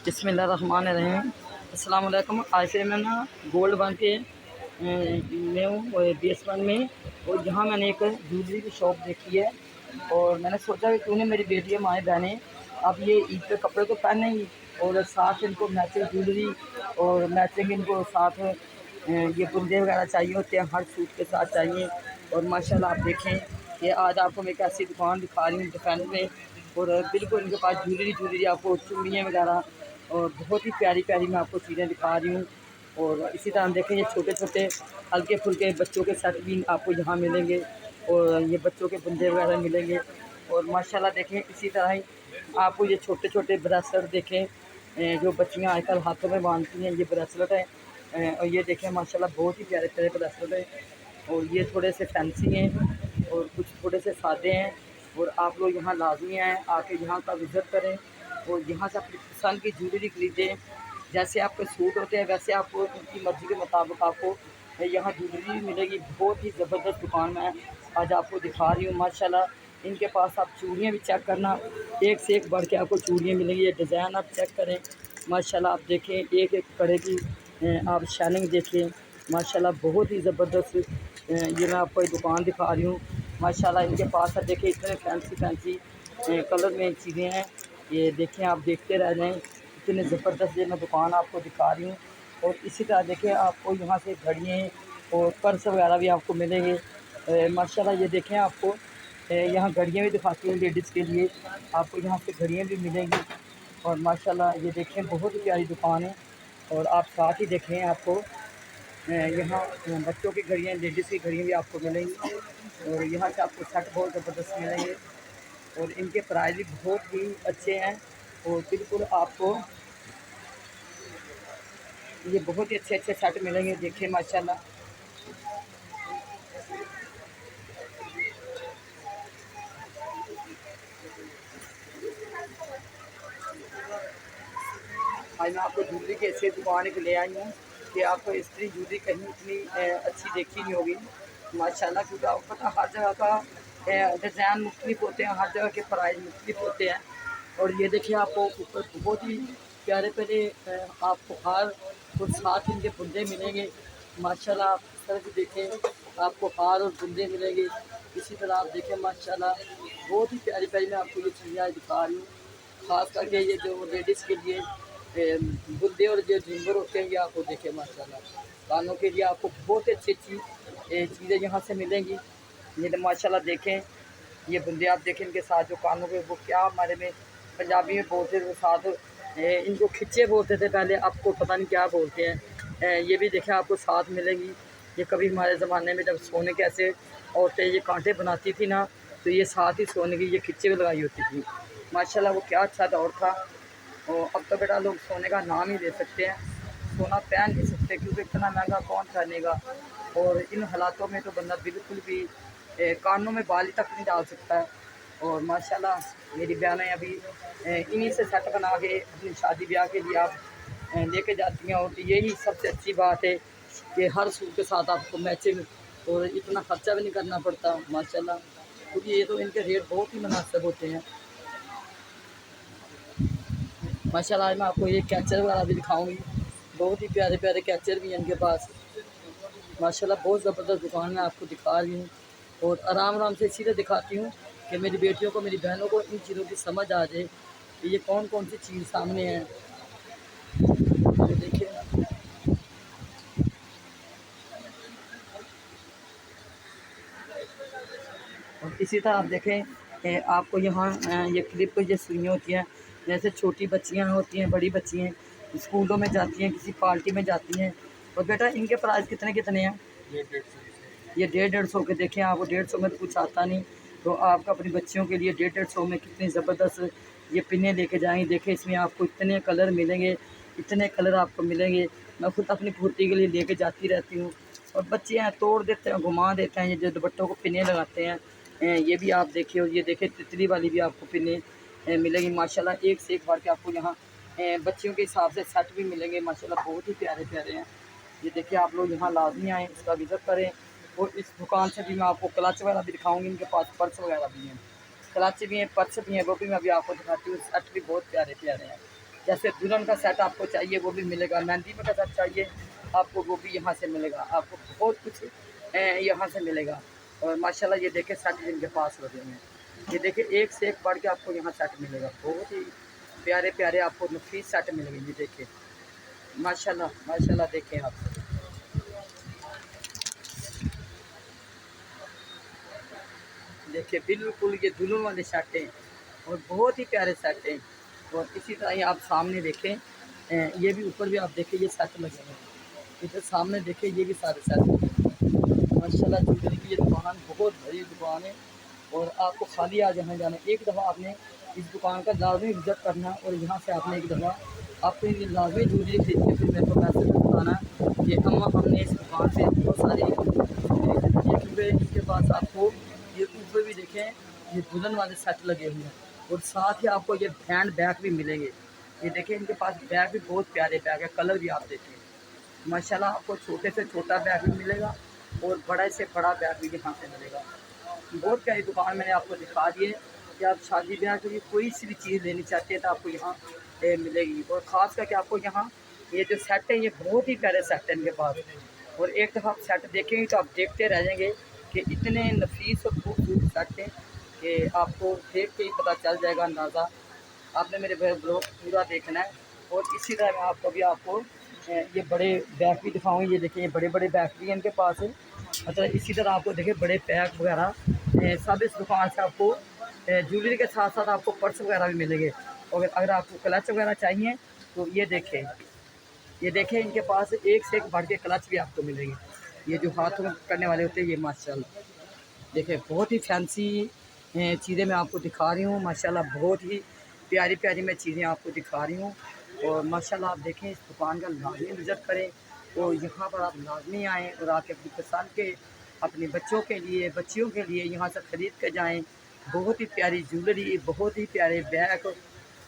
बिस्मिल्लाहिर्रहमानिर्रहीम। अस्सलाम वालेकुम। आज से मैं ना गोल्ड बन के में हूँ BS1 में। और यहाँ मैंने एक ज्वेलरी की शॉप देखी है और मैंने सोचा कि क्यों नहीं मेरी बेटियाँ माएँ बहनें अब ये ईद पे कपड़े तो पहनेंगी और साथ इनको मैचिंग ज्वेलरी और मैचिंग इनको साथ ये बुंदे वगैरह चाहिए होते हैं, हर सूट के साथ चाहिए। और माशाल्लाह आप देखें कि आज आपको मैं एक ऐसी दुकान दिखा रही हूँ डिफेंस में और बिल्कुल इनके पास ज्वेलरी आपको चूड़ियाँ वगैरह और बहुत ही प्यारी प्यारी मैं आपको चीज़ें दिखा रही हूँ। और इसी तरह देखें ये छोटे छोटे हल्के फुल्के बच्चों के सेट भी आपको यहाँ मिलेंगे और ये बच्चों के बुंदे वगैरह मिलेंगे। और माशाल्लाह देखें इसी तरह ही आपको ये छोटे छोटे ब्रेसलेट देखें जो बच्चियाँ आजकल हाथों में बांधती हैं, ये ब्रेसलेट है। और ये देखें माशाल्लाह बहुत ही प्यारे प्यारे ब्रेसलेट हैं और ये थोड़े से फैंसी हैं और कुछ थोड़े से सादे हैं। और आप लोग यहाँ लाजमी आएँ, आके यहाँ का विज़िट करें और यहाँ से अपनी पसंद की ज्वेलरी खरीदें। जैसे आपके सूट होते हैं वैसे आपको उनकी मर्ज़ी के मुताबिक आपको यहाँ ज्वेलरी मिलेगी। बहुत ही ज़बरदस्त दुकान मैं आज आपको दिखा रही हूँ। माशाल्लाह इनके पास आप चूड़ियाँ भी चेक करना, एक से एक बढ़ के आपको चूड़ियाँ मिलेंगी। ये डिज़ाइन आप चेक करें, माशाल्लाह आप देखें एक एक कड़े की आप शाइनिंग देखिए। माशाल्लाह बहुत ही ज़बरदस्त ये मैं आपको एक दुकान दिखा रही हूँ। माशाल्लाह इनके पास आप देखिए इतने फैंसी फैंसी कलर में चीज़ें हैं। ये देखें आप देखते रह जाएँ, इतने ज़बरदस्त ये मैं दुकान आपको दिखा रही हूँ। और इसी तरह देखिए आपको यहाँ से घड़ियाँ और पर्स वगैरह भी आपको मिलेंगे। माशाल्लाह ये देखें आपको यहाँ घड़ियाँ भी दिखाती हूँ लेडीज़ के लिए, आपको यहाँ से घड़ियाँ भी मिलेंगी। और माशाल्लाह ये देखें बहुत ही प्यारी दुकान है। और आप साथ ही देखें आपको यहाँ बच्चों की घड़ियाँ लेडीज़ की घड़ियाँ भी आपको मिलेंगी और यहाँ से आपको सेट बहुत ज़बरदस्त मिलेंगे और इनके प्राइस भी बहुत ही अच्छे हैं। और बिल्कुल आपको ये बहुत ही अच्छे अच्छे सेट मिलेंगे। देखिए माशाल्लाह आज मैं आपको ज्वेलरी की ऐसी दुकान के ले आई हूँ कि आपको इस तरह ज्वेलरी कहीं इतनी अच्छी देखी नहीं होगी माशाल्लाह। क्योंकि आपको पता हर जगह का डिज़ाइन मुख्तलिफ होते हैं, हर जगह के प्राइस मुख्तलिफ होते हैं। और ये देखिए आपको ऊपर बहुत ही प्यारे प्यारे आपको हार और साथ इनके बुंदे मिलेंगे। माशाल्लाह आप इस तरह से देखें आपको हार और बुंदे मिलेंगे। इसी तरह आप देखें माशाल्लाह बहुत ही प्यारी प्यारी मैं आपको ये चीज़ें आज दिखा रही हूँ। ख़ास करके ये जो लेडीज़ के लिए बुल्ले और जो झुमर होते हैं ये आपको देखें माशाल्लाह। कानों के लिए आपको बहुत अच्छी अच्छी चीज़ें यहाँ से मिलेंगी। ये तो माशाल्लाह देखें ये बुल्ले आप देखें इनके साथ जो कानों के वो क्या हमारे में पंजाबी में बोलते थे वो साथ इनको खिच्चे बोलते थे पहले, आपको पता नहीं क्या बोलते हैं। ये भी देखें आपको साथ मिलेंगी। ये कभी हमारे ज़माने में जब सोने के ऐसे औरतें ये कांटे बनाती थी ना तो ये साथ ही सोने की ये खिच्चे भी लगाई होती थी। माशाल्लाह वो क्या अच्छा दौर था। और अब तो बेटा लोग सोने का नाम ही ले सकते हैं, सोना पहन नहीं सकते क्योंकि इतना महंगा कौन पहनेगा। और इन हालातों में तो बंदा बिल्कुल भी कानों में बाली तक नहीं डाल सकता है। और माशाल्लाह मेरी बहनें अभी इन्हीं से सेट बना के अपनी शादी ब्याह के लिए आप लेके जाती हैं। और यही सबसे अच्छी बात है कि हर सूट के साथ आपको मैचिंग और इतना ख़र्चा भी नहीं करना पड़ता माशाल्लाह। क्योंकि ये तो इनके रेट बहुत ही मुनासिब होते हैं माशाल्लाह। आज मैं आपको ये कैचर वगैरह भी दिखाऊंगी, बहुत ही प्यारे प्यारे कैचर भी हैं इनके पास माशाल्लाह। बहुत ज़बरदस्त दुकान मैं आपको दिखा रही हूँ और आराम आराम से इसीलिए दिखाती हूँ कि मेरी बेटियों को मेरी बहनों को इन चीज़ों की समझ आ जाए कि ये कौन कौन सी चीज़ सामने है। ये देखिए और इसी तरह आप देखें कि आपको यहाँ ये क्लिप को ये सुइयाँ होती हैं। जैसे छोटी बच्चियाँ होती हैं, बड़ी बच्चियाँ स्कूलों में जाती हैं, किसी पार्टी में जाती हैं। और बेटा इनके प्राइस कितने कितने हैं? ये 150 के देखें आपको 150 में तो कुछ आता नहीं। तो आपका अपनी बच्चियों के लिए 150 में कितनी ज़बरदस्त ये पिनें लेके जाएंगे। देखें इसमें आपको इतने कलर मिलेंगे, इतने कलर आपको मिलेंगे। मैं खुद अपनी पोती के लिए लेके जाती रहती हूँ और बच्चे हैं तोड़ देते हैं, घुमा देते हैं। ये जो दुपट्टों को पिनें लगाते हैं ये भी आप देखिए। और ये देखें तितली वाली भी आपको पिनें मिलेंगी माशाल्लाह। एक से एक भर के आपको यहाँ बच्चियों के हिसाब से सेट भी मिलेंगे माशाल्लाह, बहुत ही प्यारे प्यारे हैं। ये देखिए आप लोग यहाँ लाजमी आएँ, इसका विज़िट करें। और इस दुकान से भी मैं आपको क्लच वगैरह भी दिखाऊंगी, इनके पास पर्स वगैरह भी हैं, क्लच भी हैं, पर्स भी हैं, वो भी मैं अभी आपको दिखाती हूँ। सेट भी बहुत प्यारे प्यारे हैं जैसे दुल्हन का सेट आपको चाहिए वो भी मिलेगा, मेहंदी में का सेट चाहिए आपको वो भी यहाँ से मिलेगा, आपको बहुत कुछ यहाँ से मिलेगा। और माशाल्लाह ये देखें सेट जिनके पास लगे हुए हैं, ये देखिए एक से एक बढ़ के आपको यहाँ सेट मिलेगा, बहुत ही प्यारे प्यारे आपको नफीस सेट मिलेंगे। ये देखिए माशाल्लाह माशाल्लाह, देखें आप, देखिए बिल्कुल ये दुल्हन वाले सेट हैं और बहुत ही प्यारे सेट हैं। और इसी तरह ही आप सामने देखें, ये भी ऊपर भी आप देखें ये सेट लगे हुए हैं, इधर सामने देखें ये भी सारे सेट लगे हैं। माशाल्लाह ज्वेलरी की ये दुकान बहुत बड़ी दुकान है और आपको खाली आ जाना जाना, एक दफ़ा आपने इस दुकान का लाजमी विज़िट करना और यहाँ से आपने एक दफ़ा आपको ये लाजमी ज्वेलरी खरीद के फिर मेरे को पैसे में बताना कि अम्मा हमने इस दुकान से बहुत सारी ज्वेलरी खरीदी है। इसके पास आपको ये ऊपर भी देखें ये दुल्हन वाले सेट लगे हुए हैं और साथ ही आपको ये हैंड बैग भी मिलेंगे। ये देखें इनके पास बैग भी बहुत प्यारे बैग है, कलर भी आप देखें माशाल्लाह, आपको छोटे से छोटा बैग भी मिलेगा और बड़े से बड़ा बैग भी यहाँ से मिलेगा। बहुत प्यारी दुकान मैंने आपको दिखा दी है कि आप शादी ब्याह के लिए कोई सी भी चीज़ लेनी चाहते हैं तो आपको यहाँ मिलेगी। और ख़ास करके आपको यहाँ ये जो सेट है ये बहुत ही प्यारे सेट है इनके पास, और एक दफ़ा आप सेट देखेंगे तो आप देखते रह जाएंगे कि इतने नफीस और खूबसूरत सेट हैं कि आपको देख के ही पता चल जाएगा अंदाज़ा। आपने मेरे ब्लॉग पूरा देखना है। और इसी तरह मैं आपको भी आपको ये बड़े बैग भी दिखाऊंगी। ये देखिए ये बड़े बड़े बैग भी इनके पास है। मतलब इसी तरह आपको देखिए बड़े बैग वगैरह सब इस दुकान से आपको ज्वेलरी के साथ साथ आपको पर्स वगैरह भी मिलेंगे। और अगर आपको क्लच वगैरह चाहिए तो ये देखें इनके पास एक से एक बढ़ के क्लच भी आपको मिलेंगे। ये जो हाथों में करने वाले होते हैं ये माशाल्लाह देखिए बहुत ही फैंसी चीज़ें मैं आपको दिखा रही हूँ। माशाल्लाह बहुत ही प्यारी प्यारी मैं चीज़ें आपको दिखा रही हूँ। और माशाल्लाह आप देखें इस दुकान का लाजमी विज़िट करें, तो यहाँ पर आप लाजमी आएँ और आके अपनी पसंद के अपने बच्चों के लिए बच्चियों के लिए यहाँ से ख़रीद के जाएँ। बहुत ही प्यारी ज्वेलरी, बहुत ही प्यारे बैग,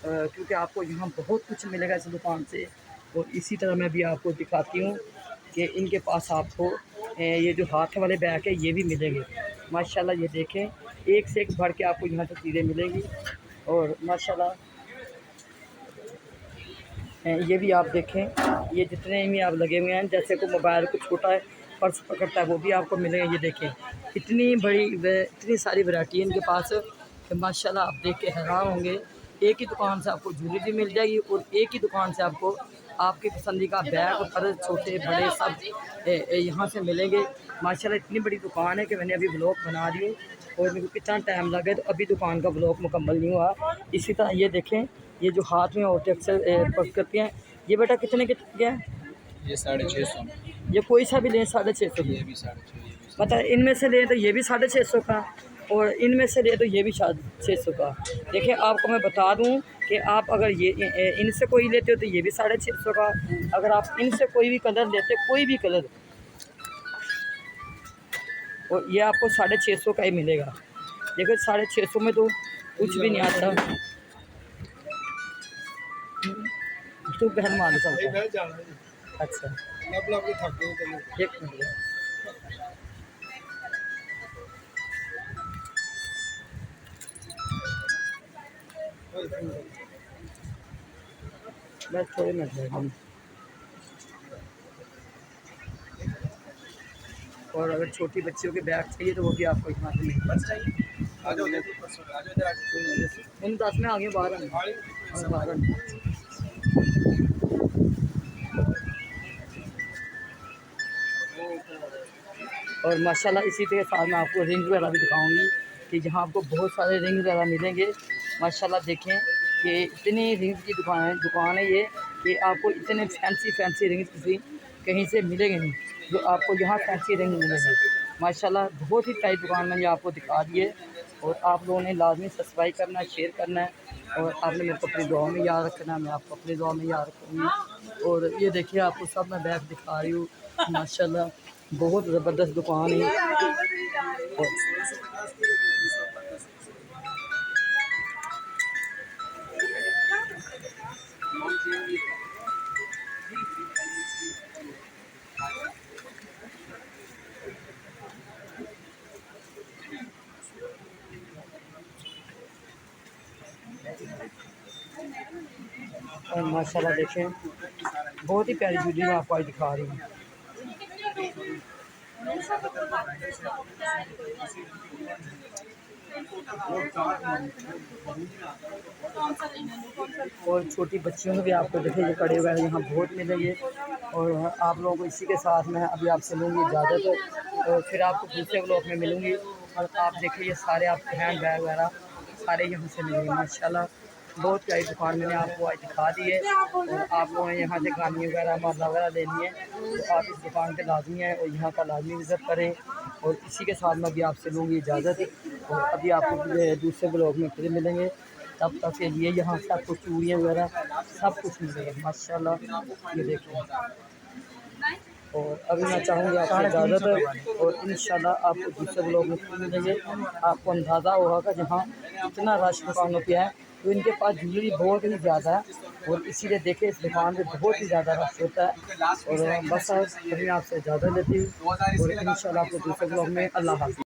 क्योंकि आपको यहाँ बहुत कुछ मिलेगा इस दुकान से। और इसी तरह मैं भी आपको दिखाती हूँ कि इनके पास आपको ये जो हाथ वाले बैग है ये भी मिलेंगे। माशाल्लाह ये देखें एक से एक भर के आपको यहाँ से चीज़ें मिलेंगी। और माशाल्लाह ये भी आप देखें ये जितने भी आप लगे हुए हैं, जैसे को मोबाइल को छोटा है पर्स पकड़ता है वो भी आपको मिलेंगे। ये देखें इतनी बड़ी इतनी सारी वैरायटी है इनके पास कि माशाल्लाह आप देख के हैरान होंगे। एक ही दुकान से आपको ज्वेलरी मिल जाएगी और एक ही दुकान से आपको आपकी पसंदीदा बैग पर छोटे बड़े सब यहाँ से मिलेंगे। माशाल्लाह इतनी बड़ी दुकान है कि मैंने अभी ब्लॉग बना दिए और मेरे को कितना टाइम लगे तो अभी दुकान का ब्लॉग मुकम्मल नहीं हुआ। इसी तरह ये देखें ये जो हाथ में औरतें अक्सर पर्स करती हैं, ये बेटा कितने के क्या है? ये 650। ये कोई सा भी लें 650 की, ये भी 650। मतलब इनमें से लें तो ये भी 650 का और इनमें से लें तो ये भी 650 का। देखिए आपको मैं बता दूं कि आप अगर ये इनसे कोई लेते हो तो ये भी 650 का, अगर आप इनसे कोई भी कलर लेते कोई भी कलर और ये आपको 650 का ही मिलेगा। देखो 650 में तो कुछ भी नहीं आता। तो बहन मान सकता अच्छा एक मिनट बस थोड़े मिनट। और अगर छोटी बच्चियों के बैग चाहिए तो वो भी आपको यहाँ से मिल उन 10 में आगे बाहर और माशाल्लाह इसी के साथ मैं आपको रिंग वगैरह भी दिखाऊंगी कि जहाँ आपको बहुत सारे रिंग वगैरह मिलेंगे। माशाल्लाह देखें कि इतनी रिंग की दुकान है ये कि आपको इतने फैंसी रिंग किसी कहीं से मिलेंगे नहीं जो आपको यहाँ फैंसी रिंग मिलेंगे। माशाल्लाह बहुत ही टाइट दुकान मैंने आपको दिखा दी है और आप लोगों ने लाजमी सब्सक्राइब करना है, शेयर करना है और आपने मेरे को अपनी दुआ में याद रखना है, मैं आपको अपनी दुआ में याद रखूँगी। और ये देखिए आपको सब मैं बैग दिखा रही हूँ। माशाल्लाह बहुत ज़बरदस्त दुकान है। और माशाल्लाह देखें, बहुत ही प्यारी ज्वेलरी मैं आपको आज दिखा रही हूँ। और छोटी बच्चियों को भी आपको देखिए ये कड़े वगैरह यहाँ बहुत मिलेंगे। और आप लोगों को इसी के साथ मैं अभी आपसे लूँगी इजाज़त, और फिर आपको दूसरे ब्लॉग में मिलूँगी। और आप देखिए ये सारे आपको हैंड बैग वगैरह सारे यहाँ से मिलेंगे माशाल्लाह। बहुत प्यारी दुकान मैंने आपको आज दिखा दी है। और आप लोगों ने यहाँ से गानी वगैरह माला वगैरह लेनी है तो आप इस दुकान पे लाजमी है और यहाँ का लाजमी विज़िट करें। और इसी के साथ मैं अभी आपसे लूँगी इजाज़त, और अभी आपको दूसरे ब्लॉग में फिर मिलेंगे। तब तक के लिए यहाँ से आपको चूड़ियाँ वगैरह सब कुछ मिलेगा माशाल्लाह, ये देखिए। और अभी मैं चाहूँगी आपसे इजाज़त, और इंशाल्लाह आपको दूसरे ब्लॉग में फिर मिलेंगे। आपको अंदाज़ा होगा कि जहाँ इतना रश दुकानों पे है, तो इनके पास ज्वेलरी बहुत ही ज़्यादा है, और इसीलिए देखिए इस दुकान पे बहुत ही ज़्यादा रश होता है। और बस अभी मैं आपसे इजाज़त लेती हूँ, और इंशाल्लाह आपको दूसरे ब्लॉग में अल्लाह हाफ़िज़।